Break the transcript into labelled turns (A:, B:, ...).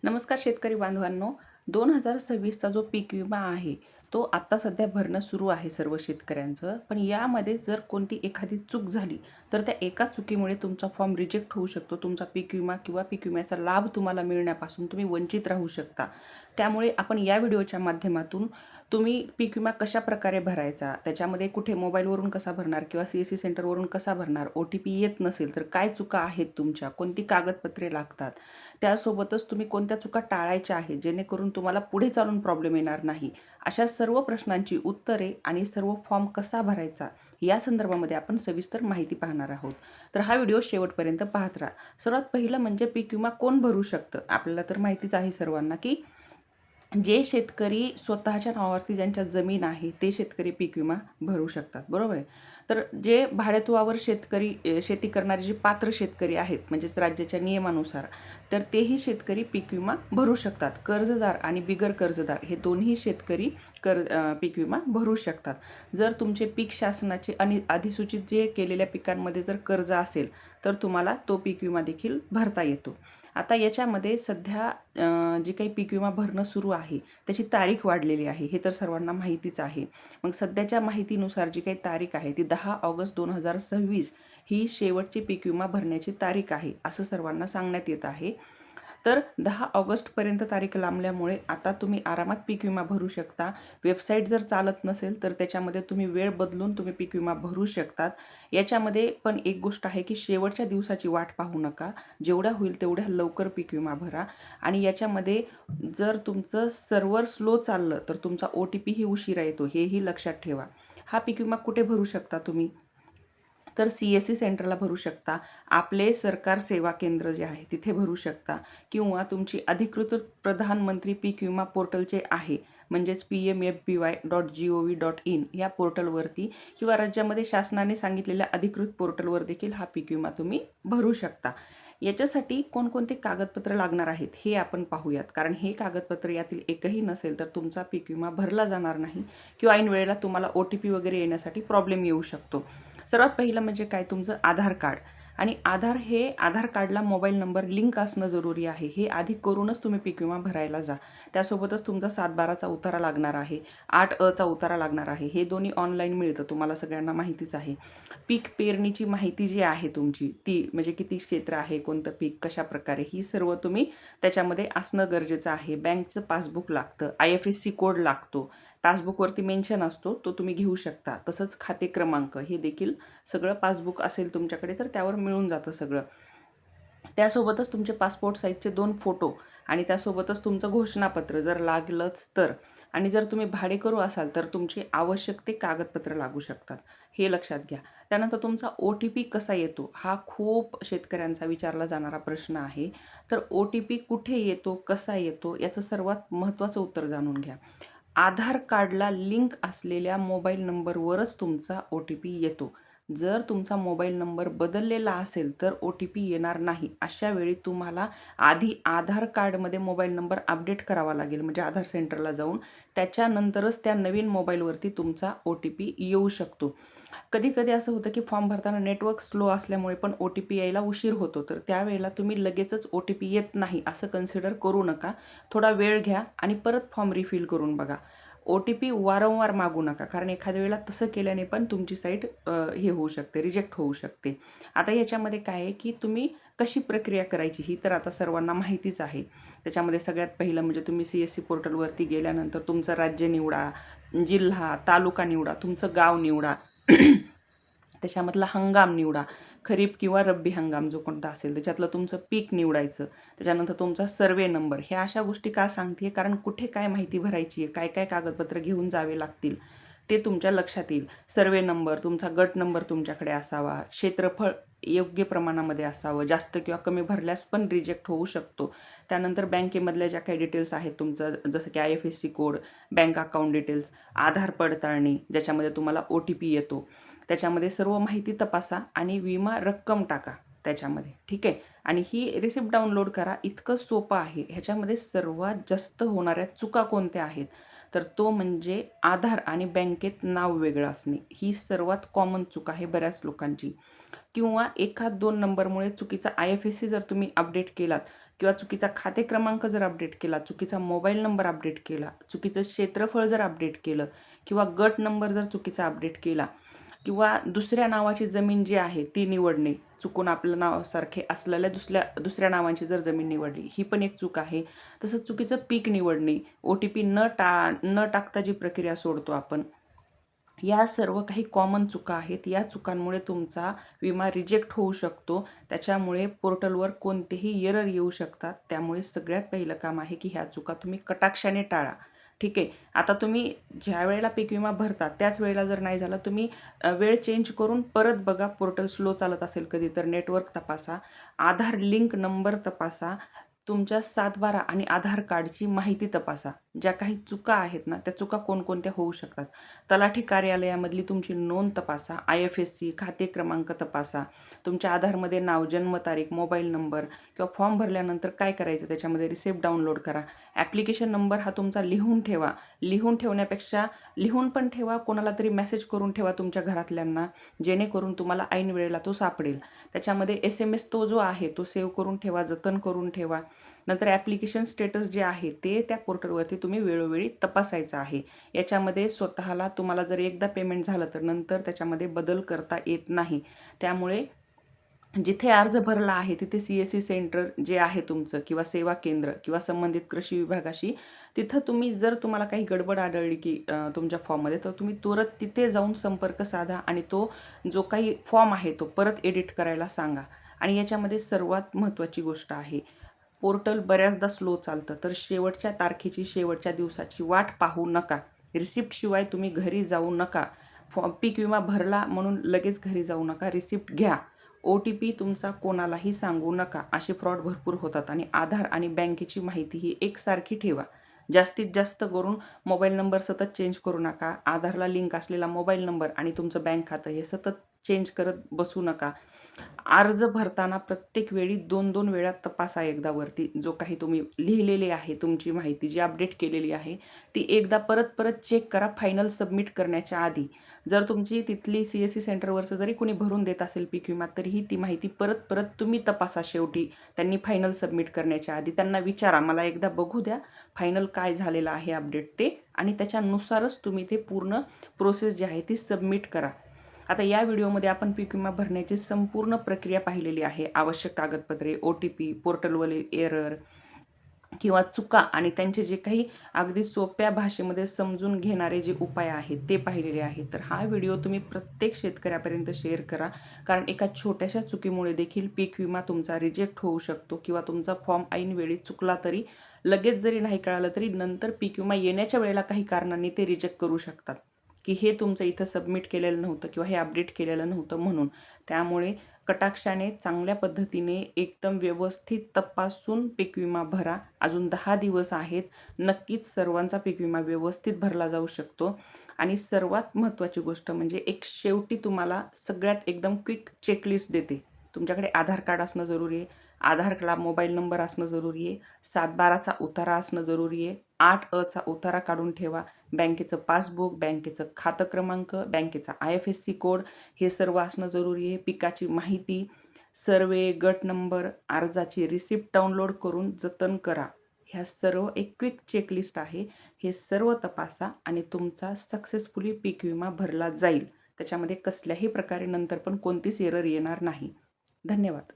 A: नमस्कार शेतकरी बांधवांनो. 2026चा जो पीक विमा आहे, तो आत्ता सध्या भरणं सुरू आहे सर्व शेतकऱ्यांचं. पण यामध्ये जर कोणती एखादी चूक झाली, तर त्या एका चुकीमुळे तुमचा फॉर्म रिजेक्ट होऊ शकतो. तुमचा पीक विमा किंवा पीक विम्याचा लाभ तुम्हाला मिळण्यापासून तुम्ही वंचित राहू शकता. त्यामुळे आपण या व्हिडिओच्या माध्यमातून तुम्ही पीक विमा कशाप्रकारे भरायचा, त्याच्यामध्ये कुठे मोबाईलवरून कसा भरणार किंवा CSC सेंटरवरून कसा भरणार, OTP येत नसेल तर काय चुका आहेत तुमच्या, कोणती कागदपत्रे लागतात, त्यासोबतच तुम्ही कोणत्या चुका टाळायच्या आहेत जेणेकरून तुम्हाला पुढे चालून प्रॉब्लेम येणार नाही, अशा सर्व प्रश्नांची उत्तरे आणि सर्व फॉर्म कसा भरायचा या संदर्भामध्ये आपण सविस्तर माहिती पाहणार आहोत. तर हा व्हिडिओ शेवटपर्यंत पाहत राहा. सर्वात पहिलं म्हणजे पीक विमा कोण भरू शकतं. आपल्याला तर माहितीच आहे सर्वांना की जे शेतकरी स्वतःच्या नावावरती ज्यांच्या जमीन आहे ते शेतकरी पीक विमा भरू शकतात, बरोबर आहे. तर जे भाडेतत्त्वावर शेती करणारे जे पात्र शेतकरी आहेत, म्हणजेच राज्याच्या नियमानुसार, तर तेही शेतकरी पीक विमा भरू शकतात. कर्जदार आणि बिगर कर्जदार हे दोन्ही शेतकरी पीक विमा भरू शकतात. जर तुमचे पीक शासनाचे आणि अधिसूचित जे केलेल्या पिकांमध्ये जर कर्ज असेल तर तुम्हाला तो पीक विमा देखील भरता येतो. आता याच्यामध्ये सध्या जे काही पीक विमा भरणं सुरू आहे त्याची तारीख वाढलेली आहे, हे तर सर्वांना माहितीच आहे. मग सध्याच्या माहितीनुसार जी काही तारीख आहे ती 10 ऑगस्ट 2026 ही शेवटची पीक विमा भरण्याची तारीख आहे, असं सर्वांना सांगण्यात येत आहे. तर 10 ऑगस्टपर्यंत तारीख लांबल्यामुळे आता तुम्ही आरामात पीक विमा भरू शकता. वेबसाईट जर चालत नसेल तर त्याच्यामध्ये तुम्ही वेळ बदलून तुम्ही पीक विमा भरू शकतात. याच्यामध्ये पण एक गोष्ट आहे की शेवटच्या दिवसाची वाट पाहू नका. जेवढ्या होईल तेवढ्या लवकर पीक विमा भरा. आणि याच्यामध्ये जर तुमचं सर्व्हर स्लो चाललं तर तुमचा OTP ही उशिरा येतो, हेही लक्षात ठेवा. हा पीक विमा कुठे भरू शकता तुम्ही? तर CSC सेंटरला भरू शकता. आपले सरकार सेवा केंद्र जे आहे तिथे भरू शकता, किंवा तुमची अधिकृत प्रधानमंत्री पीक विमा पोर्टलचे आहे, म्हणजेच PMFBY.gov.in या पोर्टलवरती, किंवा राज्यामध्ये शासनाने सांगितलेल्या अधिकृत पोर्टलवर देखील हा पीक विमा तुम्ही भरू शकता. याच्यासाठी कोणकोणते कागदपत्र लागणार आहेत हे आपण पाहूयात, कारण हे कागदपत्र यातील एकही नसेल तर तुमचा पीक विमा भरला जाणार नाही, किंवा ऐन वेळेला तुम्हाला OTP वगैरे येण्यासाठी प्रॉब्लेम येऊ शकतो. सर्वात पहिलं म्हणजे काय, तुमचं आधार कार्ड. आणि आधार कार्डला मोबाईल नंबर लिंक असणं जरुरी आहे. हे आधी करूनच तुम्ही पीक विमा भरायला जा. त्यासोबतच तुमचा 7/12चा उतारा लागणार आहे, 8अ उतारा लागणार आहे. हे दोन्ही ऑनलाईन मिळतं, तुम्हाला सगळ्यांना माहितीच आहे. पीक पेरणीची माहिती जी आहे तुमची, ती म्हणजे किती क्षेत्र आहे, कोणतं पीक, कशा प्रकारे, ही सर्व तुम्ही त्याच्यामध्ये असणं गरजेचं आहे. बँकचं पासबुक लागतं, IFSC कोड लागतो, पासबुकवरती मेन्शन असतो, तो तुम्ही घेऊ शकता. तसंच खाते क्रमांक हे देखील सगळं पासबुक असेल तुमच्याकडे तर त्यावर मिळून जातं सगळं. त्यासोबतच तुमचे पासपोर्ट साईजचे 2 फोटो, आणि त्यासोबतच तुमचं घोषणापत्र जर लागलंच तर. आणि जर तुम्ही भाडेकरू असाल तर तुमचे आवश्यक ते कागदपत्र लागू शकतात, हे लक्षात घ्या. त्यानंतर तुमचा OTP कसा येतो, हा खूप शेतकऱ्यांचा विचारला जाणारा प्रश्न आहे. तर OTP कुठे येतो, कसा येतो, याचं सर्वात महत्त्वाचं उत्तर जाणून घ्या. आधार कार्डला लिंक असलेल्या मोबाईल नंबरवरच तुमचा OTP येतो. जर तुमचा मोबाईल नंबर बदललेला असेल तर OTP येणार नाही. अशा वेळी तुम्हाला आधी आधार कार्डमध्ये मोबाईल नंबर अपडेट करावा लागेल, म्हणजे आधार सेंटरला जाऊन. त्याच्यानंतरच त्या नवीन मोबाईलवरती तुमचा OTP येऊ शकतो. कधी-कधी असं होतं की फॉर्म भरताना नेटवर्क स्लो असल्यामुळे पण OTP यायला उशीर होतो. तर त्यावेळेला तुम्ही लगेचच OTP येत नाही असं कन्सिडर करू नका. थोडा वेळ घ्या आणि परत फॉर्म रिफिल करून बघा. OTP वारंवार मागू नका, कारण एखाद्या वेळेला तसं केल्याने पण तुमची साईट हे होऊ शकते, रिजेक्ट होऊ शकते. आता याच्यामध्ये काय आहे की तुम्ही कशी प्रक्रिया करायची ही तर आता सर्वांना माहितीच आहे. त्याच्यामध्ये सगळ्यात पहिलं म्हणजे तुम्ही CSC पोर्टलवरती गेल्यानंतर तुमचं राज्य निवडा, जिल्हा, तालुका निवडा, तुमचं गाव निवडा. त्याच्यामधला हंगाम निवडा, खरीप किंवा रब्बी हंगाम जो कोणता असेल त्याच्यातलं तुमचं पीक निवडायचं. त्याच्यानंतर तुमचा सर्वे नंबर. ह्या अशा गोष्टी का सांगते, कारण कुठे काय माहिती भरायची आहे, काय काय कागदपत्र घेऊन जावे लागतील ते तुमच्या लक्षात येईल. सर्वे नंबर, तुमचा गट नंबर तुमच्याकडे असावा, क्षेत्रफळ योग्य प्रमाणामध्ये असावं, जास्त किंवा कमी भरल्यास पण रिजेक्ट होऊ शकतो. त्यानंतर बँकेमधल्या ज्या काही डिटेल्स आहेत तुमचं, जसं की IFSC code, bank account details, Aadhaar पडताळणी ज्याच्यामध्ये तुम्हाला OTP येतो, त्याच्यामध्ये सर्व माहिती तपासा आणि विमा रक्कम टाका त्याच्यामध्ये, ठीक आहे. आणि ही रिसिप्ट डाउनलोड करा. इतकं सोपं आहे. ह्याच्यामध्ये सर्वात जास्त होणाऱ्या चुका कोणत्या आहेत, तर तो म्हणजे आधार आणि बँकेत नाव वेगळं असणे. ही सर्वात कॉमन चूक आहे बऱ्याच लोकांची. किंवा एखाद 2 नंबरमुळे चुकीचा IFSC जर तुम्ही अपडेट केलात किंवा चुकीचा खाते क्रमांक जर अपडेट केला, चुकीचा मोबाईल नंबर अपडेट केला, चुकीचं क्षेत्रफळ जर अपडेट केलं किंवा गट नंबर जर चुकीचा अपडेट केला किंवा दुसऱ्या नावाची जमीन जी आहे ती निवडणे, चुकून आपलं नावासारखे असलेल्या दुसऱ्या नावांची जर जमीन निवडली, ही पण एक चूक आहे. तसंच चुकीचं पीक निवडणे, OTP न टाकता जी प्रक्रिया सोडतो आपण, या सर्व काही कॉमन चुका आहेत. या चुकांमुळे तुमचा विमा रिजेक्ट होऊ शकतो. त्याच्यामुळे पोर्टलवर कोणतेही एरर येऊ शकतात. त्यामुळे सगळ्यात पहिलं काम आहे की ह्या चुका तुम्ही कटाक्षाने टाळा. ठीक आहे. आता तुम्ही ज्या वेळेला पीक विमा भरता त्याच वेळेला जर नाही झाला, तुम्ही वेळ चेंज करून परत बघा. पोर्टल स्लो चालत असेल कधी तर नेटवर्क तपासा, आधार लिंक नंबर तपासा, तुमच्या 7/12 आणि आधार कार्डची माहिती तपासा. ज्या काही चुका आहेत ना, त्या चुका कोणकोणत्या होऊ शकतात. तलाठी कार्यालयामधली तुमची नोंद तपासा, IFSC खाते क्रमांक तपासा, तुमच्या आधारमध्ये नाव, जन्मतारीख, मोबाईल नंबर किंवा फॉर्म भरल्यानंतर काय करायचं त्याच्यामध्ये रिसिप्ट डाउनलोड करा. ॲप्लिकेशन नंबर हा तुमचा लिहून ठेवा. लिहून ठेवण्यापेक्षा लिहून पण ठेवा, कोणाला तरी मेसेज करून ठेवा तुमच्या घरातल्यांना, जेणेकरून तुम्हाला ऐन वेळेला तो सापडेल. त्याच्यामध्ये SMS तो जो आहे तो सेव्ह करून ठेवा, जतन करून ठेवा. नंतर ॲप्लिकेशन स्टेटस जे आहे ते त्या पोर्टलवरती तुम्ही वेळोवेळी तपासायचं आहे. याच्यामध्ये स्वतःला तुम्हाला जर एकदा पेमेंट झालं तर नंतर त्याच्यामध्ये बदल करता येत नाही. त्यामुळे जिथे अर्ज भरला आहे तिथे CSC सेंटर जे आहे तुमचं किंवा सेवा केंद्र किंवा संबंधित कृषी विभागाशी, तिथं तुम्ही जर तुम्हाला काही गडबड आढळली की तुमच्या फॉर्ममध्ये, तर तुम्ही तुरंत तिथे जाऊन संपर्क साधा आणि तो जो काही फॉर्म आहे तो परत एडिट करायला सांगा. आणि याच्यामध्ये सर्वात महत्त्वाची गोष्ट आहे, पोर्टल बऱ्याचदा स्लो चालतं, तर शेवटच्या तारखेची, शेवटच्या दिवसाची वाट पाहू नका. रिसिप्टशिवाय तुम्ही घरी जाऊ नका. पीक विमा भरला म्हणून लगेच घरी जाऊ नका. रिसिप्ट घ्या. OTP तुमचा कोणालाही सांगू नका. असे फ्रॉड भरपूर होतात. आणि आधार आणि बँकेची माहिती ही एकसारखी ठेवा. जास्तीत जास्त करून मोबाईल नंबर सतत चेंज करू नका. आधारला लिंक असलेला मोबाईल नंबर आणि तुमचं बँक खातं हे सतत चेंज करत बसू नका. अर्ज भरताना प्रत्येक वेळी 2-2 वेळा तपासा एकदा वरती. जो काही तुम्ही लिहिलेले आहे, तुमची माहिती जी अपडेट केलेली आहे, ती एकदा परत चेक करा फायनल सबमिट करण्याच्या आधी. जर तुमची तिथली CSC सेंटरवरचं जरी कोणी भरून देत असेल पीक विमा, तरीही ती माहिती परत तुम्ही तपासा शेवटी. त्यांनी फायनल सबमिट करण्याच्या आधी त्यांना विचारा, मला एकदा बघू द्या फायनल काय झालेलं आहे अपडेट ते, आणि त्याच्यानुसारच तुम्ही ते पूर्ण प्रोसेस जी आहे ती सबमिट करा. आता या व्हिडिओमध्ये आपण पीक विमा भरण्याची संपूर्ण प्रक्रिया पाहिलेली आहे. आवश्यक कागदपत्रे, OTP, पोर्टलवरील एरर किंवा चुका आणि त्यांचे जे काही अगदी सोप्या भाषेमध्ये समजून घेणारे जे उपाय आहेत ते पाहिलेले आहेत. तर हा व्हिडिओ तुम्ही प्रत्येक शेतकऱ्यापर्यंत शेअर करा, कारण एका छोट्याशा चुकीमुळे देखील पीक विमा तुमचा रिजेक्ट होऊ शकतो किंवा तुमचा फॉर्म ऐनवेळी चुकला तरी, लगेच जरी नाही कळालं तरी नंतर पीक विमा येण्याच्या वेळेला काही कारणांनी ते रिजेक्ट करू शकतात की हे तुमचं इथं सबमिट केलेलं नव्हतं किंवा हे अपडेट केलेलं नव्हतं म्हणून. त्यामुळे कटाक्षाने चांगल्या पद्धतीने एकदम व्यवस्थित तपासून पीक विमा भरा. अजून 10 दिवस आहेत. नक्कीच सर्वांचा पीक विमा व्यवस्थित भरला जाऊ शकतो. आणि सर्वात महत्त्वाची गोष्ट म्हणजे एक शेवटी तुम्हाला सगळ्यात एकदम क्विक चेकलिस्ट देते. तुमच्याकडे आधार कार्ड असणं जरुरी आहे. आधारला मोबाईल नंबर असणं जरुरी आहे. 7/12चा उतारा असणं जरुरी आहे. 8अ उतारा काढून ठेवा. बँकेचं पासबुक, बँकेचं खातं क्रमांक, बँकेचा IFSC कोड हे सर्व असणं जरुरी आहे. पिकाची माहिती, सर्वे, गट नंबर, अर्जाची रिसिप्ट डाउनलोड करून जतन करा. ह्या सर्व एक क्विक चेकलिस्ट आहे. हे सर्व तपासा आणि तुमचा सक्सेसफुली पीक विमा भरला जाईल. त्याच्यामध्ये कसल्याही प्रकारे नंतर पण कोणतीच एरर येणार नाही. धन्यवाद.